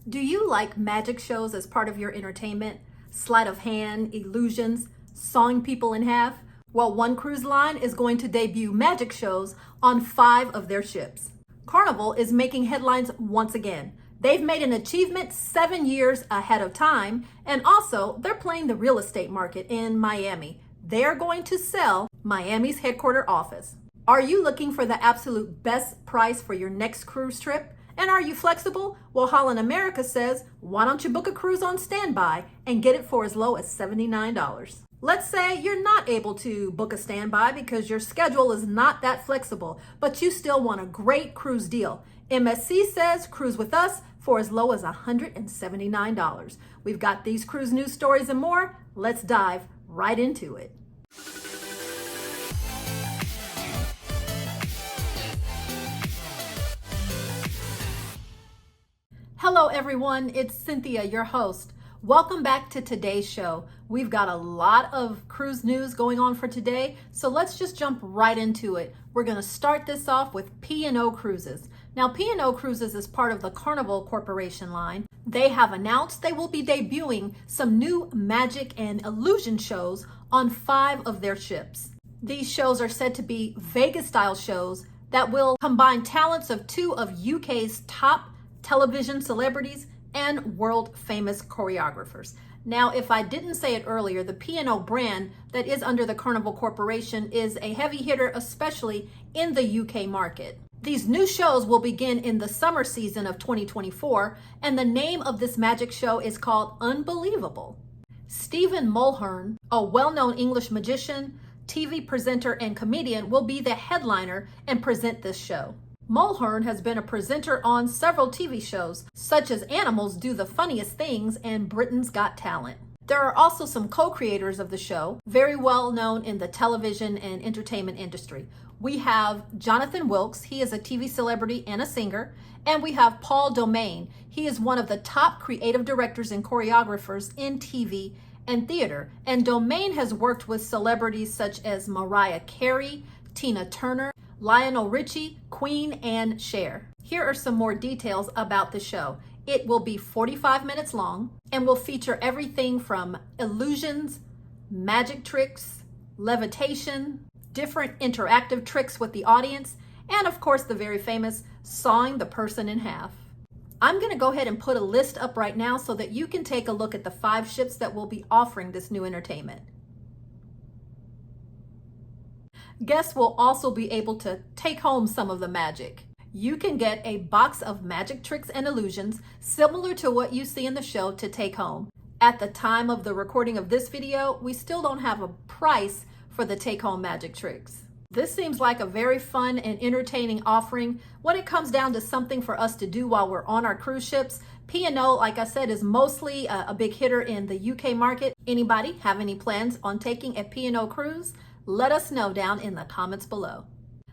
Do you like magic shows as part of your entertainment? Sleight of hand, illusions, sawing people in half? Well, one cruise line is going to debut magic shows on 5 of their ships. Carnival is making headlines once again. They've made an achievement 7 years ahead of time, and also they're playing the real estate market in Miami. They're going to sell Miami's headquarter office. Are you looking for the absolute best price for your next cruise trip? And are you flexible? Well, Holland America says, why don't you book a cruise on standby and get it for as low as $79? Let's say you're not able to book a standby because your schedule is not that flexible, but you still want a great cruise deal. MSC says cruise with us for as low as $179. We've got these cruise news stories and more. Let's dive right into it. Hello everyone, it's Cynthia, your host. Welcome back to today's show. We've got a lot of cruise news going on for today, so let's just jump right into it. We're going to start this off with P&O Cruises. Now, P&O Cruises is part of the Carnival Corporation line. They have announced they will be debuting some new magic and illusion shows on 5 of their ships. These shows are said to be Vegas-style shows that will combine talents of 2 of UK's top television celebrities and world famous choreographers. Now, if I didn't say it earlier, the P&O brand that is under the Carnival Corporation is a heavy hitter, especially in the UK market. These new shows will begin in the summer season of 2024, and the name of this magic show is called Unbelievable. Stephen Mulhern, a well-known English magician, TV presenter, and comedian, will be the headliner and present this show. Mulhern has been a presenter on several TV shows, such as Animals Do the Funniest Things and Britain's Got Talent. There are also some co-creators of the show, very well known in the television and entertainment industry. We have Jonathan Wilkes, he is a TV celebrity and a singer, and we have Paul Domain. He is one of the top creative directors and choreographers in TV and theater, and Domain has worked with celebrities such as Mariah Carey, Tina Turner, Lionel Richie, Queen, and Cher. Here are some more details about the show. It will be 45 minutes long and will feature everything from illusions, magic tricks, levitation, different interactive tricks with the audience, and of course the very famous sawing the person in half. I'm going to go ahead and put a list up right now so that you can take a look at the 5 ships that will be offering this new entertainment. Guests will also be able to take home some of the magic. You can get a box of magic tricks and illusions similar to what you see in the show to take home. At the time of the recording of this video, we still don't have a price for the take-home magic tricks. This seems like a very fun and entertaining offering. When it comes down to something for us to do while we're on our cruise ships, P&O, like I said, is mostly a big hitter in the UK market. Anybody have any plans on taking a P&O cruise? Let us know down in the comments below.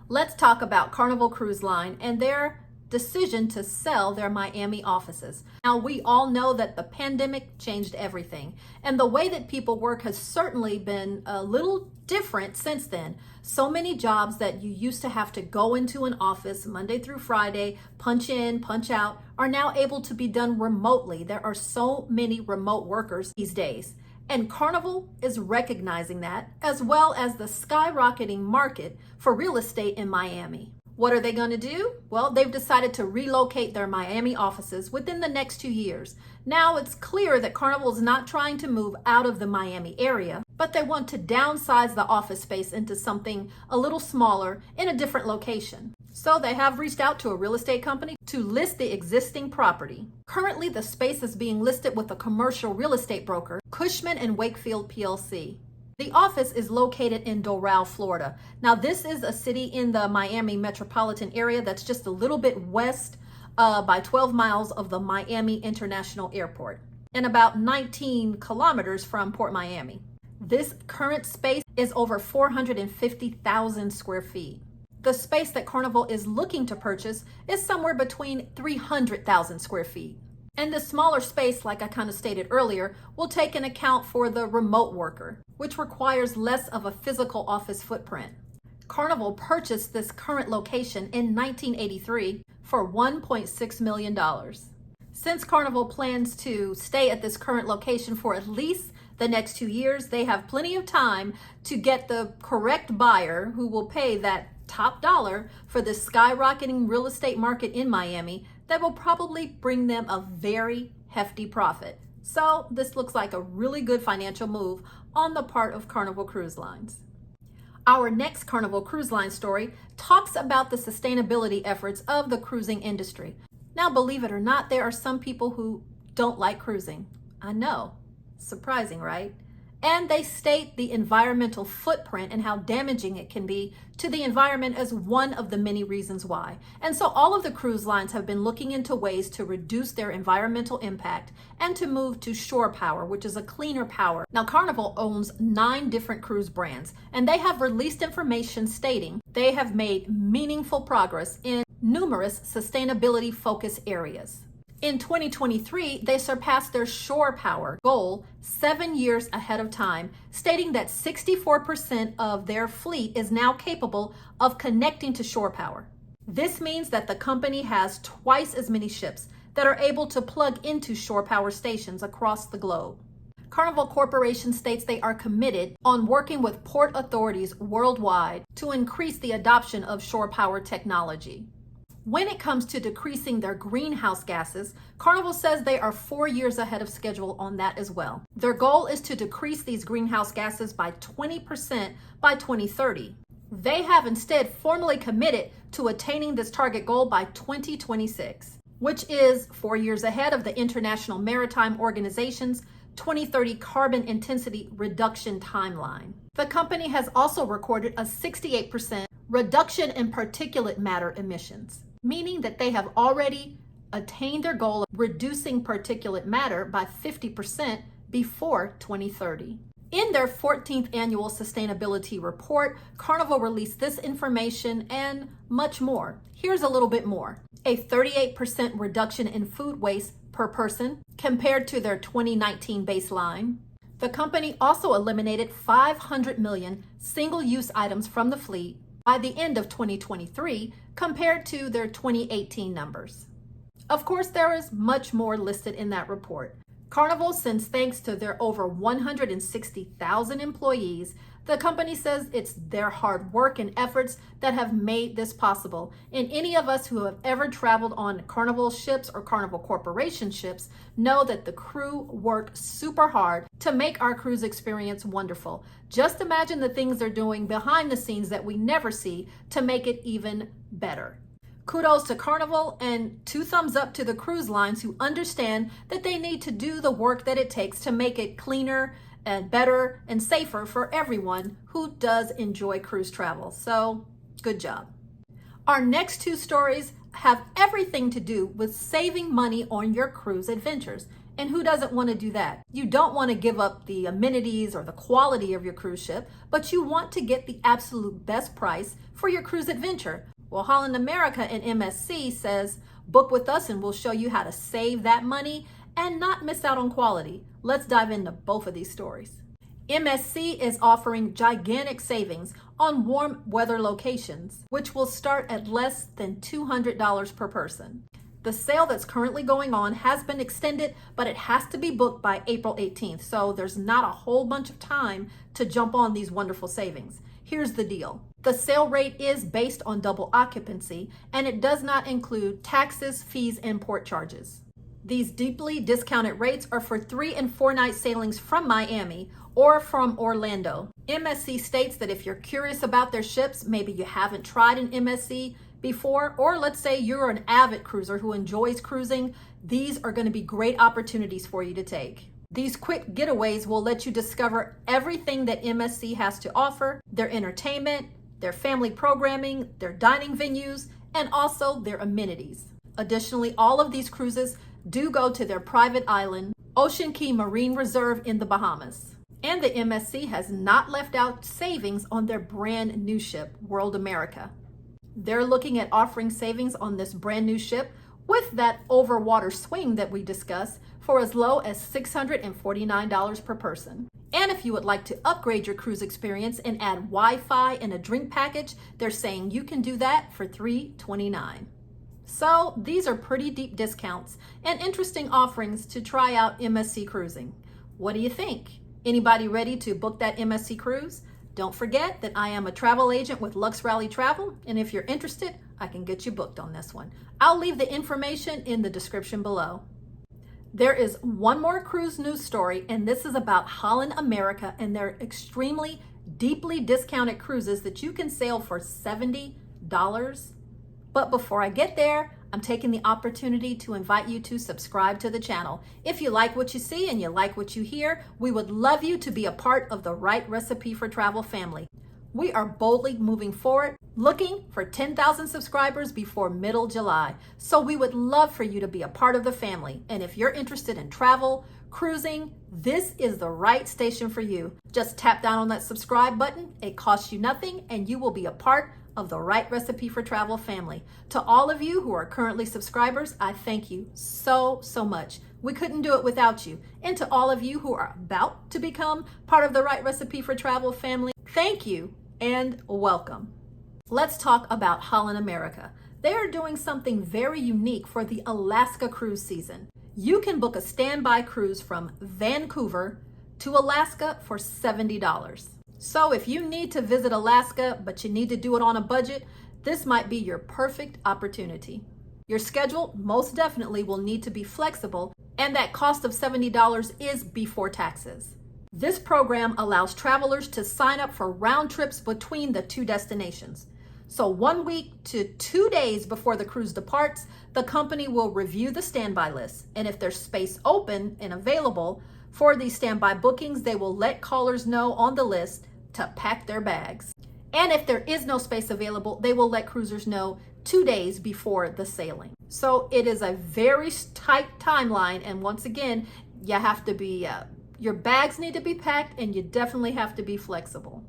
Let's talk about Carnival Cruise Line and their decision to sell their Miami offices. Now, we all know that the pandemic changed everything, and the way that people work has certainly been a little different since then. So many jobs that you used to have to go into an office Monday through Friday, punch in, punch out, are now able to be done remotely. There are so many remote workers these days. And Carnival is recognizing that, as well as the skyrocketing market for real estate in Miami. What are they going to do? Well, they've decided to relocate their Miami offices within the next 2 years. Now it's clear that Carnival is not trying to move out of the Miami area, but they want to downsize the office space into something a little smaller in a different location. So they have reached out to a real estate company to list the existing property. Currently, the space is being listed with a commercial real estate broker, Cushman & Wakefield PLC. The office is located in Doral, Florida. Now, this is a city in the Miami metropolitan area that's just a little bit west by 12 miles of the Miami International Airport and about 19 kilometers from Port Miami. This current space is over 450,000 square feet. The space that Carnival is looking to purchase is somewhere between 300,000 square feet. And the smaller space, like I kind of stated earlier, will take into account for the remote worker, which requires less of a physical office footprint. Carnival purchased this current location in 1983 for $1.6 million. Since Carnival plans to stay at this current location for at least the next 2 years, they have plenty of time to get the correct buyer who will pay that top dollar for the skyrocketing real estate market in Miami that will probably bring them a very hefty profit. So this looks like a really good financial move on the part of Carnival Cruise Lines. Our next Carnival Cruise Line story talks about the sustainability efforts of the cruising industry. Now, believe it or not, there are some people who don't like cruising. I know, surprising, right? And they state the environmental footprint and how damaging it can be to the environment as one of the many reasons why. And so all of the cruise lines have been looking into ways to reduce their environmental impact and to move to shore power, which is a cleaner power. Now, Carnival owns 9 different cruise brands, and they have released information stating they have made meaningful progress in numerous sustainability focus areas. In 2023, they surpassed their shore power goal 7 years ahead of time, stating that 64% of their fleet is now capable of connecting to shore power. This means that the company has twice as many ships that are able to plug into shore power stations across the globe. Carnival Corporation states they are committed on working with port authorities worldwide to increase the adoption of shore power technology. When it comes to decreasing their greenhouse gases, Carnival says they are 4 years ahead of schedule on that as well. Their goal is to decrease these greenhouse gases by 20% by 2030. They have instead formally committed to attaining this target goal by 2026, which is 4 years ahead of the International Maritime Organization's 2030 carbon intensity reduction timeline. The company has also recorded a 68% reduction in particulate matter emissions, meaning that they have already attained their goal of reducing particulate matter by 50% before 2030. In their 14th annual sustainability report, Carnival released this information and much more. Here's a little bit more. A 38% reduction in food waste per person compared to their 2019 baseline. The company also eliminated 500 million single-use items from the fleet by the end of 2023 compared to their 2018 numbers. Of course, there is much more listed in that report. Carnival sends thanks to their over 160,000 employees. The company says it's their hard work and efforts that have made this possible. And any of us who have ever traveled on Carnival ships or Carnival Corporation ships know that the crew work super hard to make our cruise experience wonderful. Just imagine the things they're doing behind the scenes that we never see to make it even better. Kudos to Carnival and 2 thumbs up to the cruise lines who understand that they need to do the work that it takes to make it cleaner and better and safer for everyone who does enjoy cruise travel. So, good job. Our next 2 stories have everything to do with saving money on your cruise adventures. And who doesn't want to do that? You don't want to give up the amenities or the quality of your cruise ship, but you want to get the absolute best price for your cruise adventure. Well, Holland America and MSC says, book with us and we'll show you how to save that money and not miss out on quality. Let's dive into both of these stories. MSC is offering gigantic savings on warm weather locations, which will start at less than $200 per person. The sale that's currently going on has been extended, but it has to be booked by April 18th. So there's not a whole bunch of time to jump on these wonderful savings. Here's the deal. The sale rate is based on double occupancy, and it does not include taxes, fees, and port charges. These deeply discounted rates are for 3 and 4 night sailings from Miami or from Orlando. MSC states that if you're curious about their ships, maybe you haven't tried an MSC before, or let's say you're an avid cruiser who enjoys cruising, these are going to be great opportunities for you to take. These quick getaways will let you discover everything that MSC has to offer, their entertainment, their family programming, their dining venues, and also their amenities. Additionally, all of these cruises do go to their private island, Ocean Key Marine Reserve in the Bahamas. And the MSC has not left out savings on their brand new ship, World America. They're looking at offering savings on this brand new ship with that overwater swing that we discussed for as low as $649 per person. And if you would like to upgrade your cruise experience and add Wi-Fi and a drink package, they're saying you can do that for $329. So these are pretty deep discounts and interesting offerings to try out MSC cruising. What do you think? Anybody ready to book that MSC cruise? Don't forget that I am a travel agent with Luxrally Travel, and if you're interested, I can get you booked on this one. I'll leave the information in the description below. There is one more cruise news story, and this is about Holland America and their extremely deeply discounted cruises that you can sail for $70. But before I get there, I'm taking the opportunity to invite you to subscribe to the channel. If you like what you see and you like what you hear, we would love you to be a part of the Right Recipe for Travel family. We are boldly moving forward, looking for 10,000 subscribers before middle July. So we would love for you to be a part of the family. And if you're interested in travel, cruising, this is the right station for you. Just tap down on that subscribe button. It costs you nothing, and you will be a part of the Right Recipe for Travel family. To all of you who are currently subscribers, I thank you so much. We couldn't do it without you. And to all of you who are about to become part of the Right Recipe for Travel family, thank you and welcome. Let's talk about Holland America. They are doing something very unique for the Alaska cruise season. You can book a standby cruise from Vancouver to Alaska for $70. So if you need to visit Alaska, but you need to do it on a budget, this might be your perfect opportunity. Your schedule most definitely will need to be flexible, and that cost of $70 is before taxes. This program allows travelers to sign up for round trips between the two destinations. So 1 week to 2 days before the cruise departs, the company will review the standby list. And if there's space open and available for these standby bookings, they will let callers know on the list to pack their bags. And if there is no space available, they will let cruisers know 2 days before the sailing. So it is a very tight timeline. And once again, you have to be, your bags need to be packed, and you definitely have to be flexible.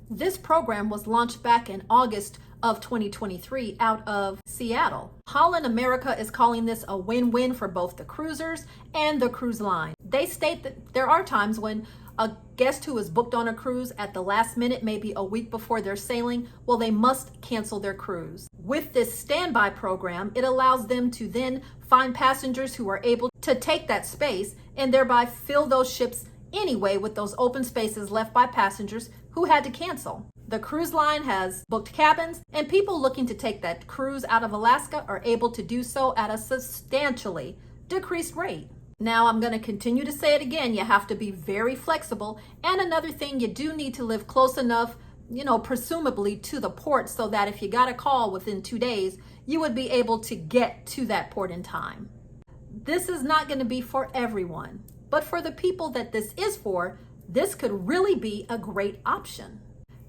This program was launched back in August of 2023 out of Seattle. Holland America is calling this a win-win for both the cruisers and the cruise line. They state that there are times when a guest who is booked on a cruise at the last minute, maybe a week before their sailing, well, they must cancel their cruise. With this standby program, it allows them to then find passengers who are able to take that space and thereby fill those ships anyway with those open spaces left by passengers who had to cancel. The cruise line has booked cabins, and people looking to take that cruise out of Alaska are able to do so at a substantially decreased rate. Now, I'm going to continue to say it again. You have to be very flexible. And another thing, you do need to live close enough, presumably to the port, so that if you got a call within 2 days, you would be able to get to that port in time. This is not going to be for everyone, but for the people that this is for, this could really be a great option.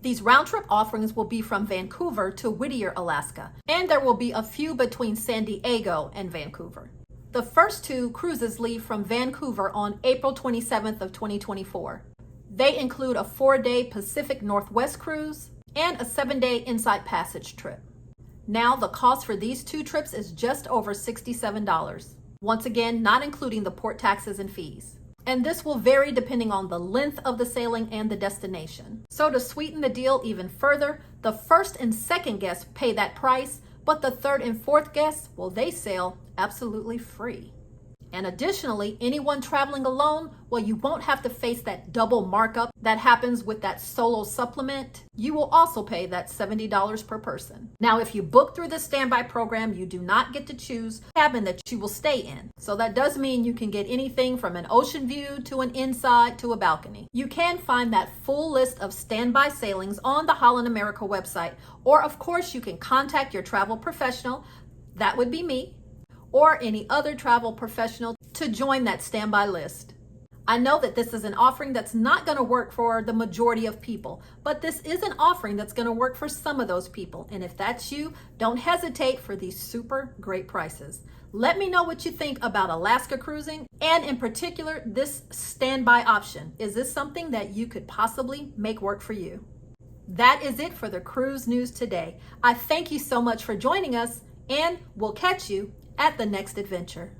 These round trip offerings will be from Vancouver to Whittier, Alaska, and there will be a few between San Diego and Vancouver. The first 2 cruises leave from Vancouver on April 27th of 2024. They include a 4-day Pacific Northwest cruise and a 7-day Inside Passage trip. Now, the cost for these 2 trips is just over $67. Once again, not including the port taxes and fees. And this will vary depending on the length of the sailing and the destination. So to sweeten the deal even further, the first and second guests pay that price, but the third and fourth guests, well, they sail absolutely free. And additionally, anyone traveling alone, well, you won't have to face that double markup that happens with that solo supplement. You will also pay that $70 per person. Now, if you book through the standby program, you do not get to choose the cabin that you will stay in. So that does mean you can get anything from an ocean view to an inside to a balcony. You can find that full list of standby sailings on the Holland America website, or of course, you can contact your travel professional. That would be me, or any other travel professional to join that standby list. I know that this is an offering that's not going to work for the majority of people, but this is an offering that's going to work for some of those people. And if that's you, don't hesitate for these super great prices. Let me know what you think about Alaska cruising, and in particular, this standby option. Is this something that you could possibly make work for you? That is it for the cruise news today. I thank you so much for joining us, and we'll catch you at the next adventure.